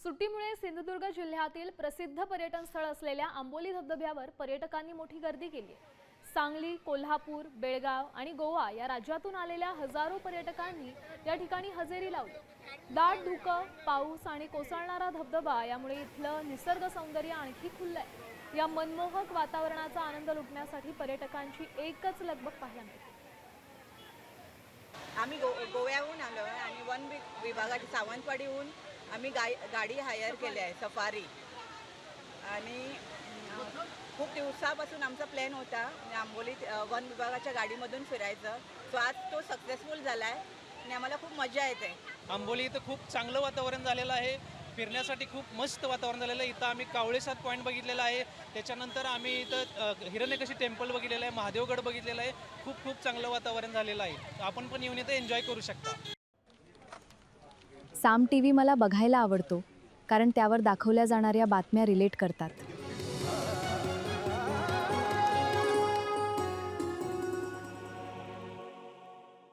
सुट्टीमुळे सिंधुदुर्ग जिल्ह्यातील प्रसिद्ध पर्यटन स्थळ असलेल्या आंबोली धबधब्यावर पर्यटकांनी मोठी गर्दी केली आहे। सांगली, कोल्हापूर, बेळगाव आणि गोवा या राज्यातून आलेल्या हजारो पर्यटकांनी या ठिकाणी हजेरी लावली। दाट धुकं, पाऊस आणि कोसळणारा धबधबा यामुळे इथलं निसर्ग सौंदर्य आणखी खुललंय। या मनमोहक वातावरणाचा आनंद लुटण्यासाठी पर्यटकांची एकच लगबग पाहायला मिळते। आम्ही गोव्याहून आलो आहे आणि वन विभागाची सावंतवाडीहून आम्ही गाडी हायर केली आहे सफारी आणि खूप दिवसापासून आमचा प्लॅन होता आंबोलीत वन विभागाच्या गाडीमधून फिरायचं। सो आज तो सक्सेसफुल झाला आहे आणि आम्हाला खूप मजा येते। आंबोली इथं खूप चांगलं वातावरण झालेलं आहे, फिरण्यासाठी खूप मस्त वातावरण झालेलं आहे। इथं आम्ही कावळेसाद पॉईंट बघितलेला आहे, त्याच्यानंतर आम्ही इथं हिरण्यकशी टेम्पल बघितलेलं आहे, महादेवगड बघितलेला आहे। खूप चांगलं वातावरण झालेलं आहे, आपण पण येऊन इथं एन्जॉय करू शकता। साम टीव्ही मला बघायला आवडतो, कारण त्यावर दाखवल्या जाणाऱ्या बातम्या रिलेट करतात।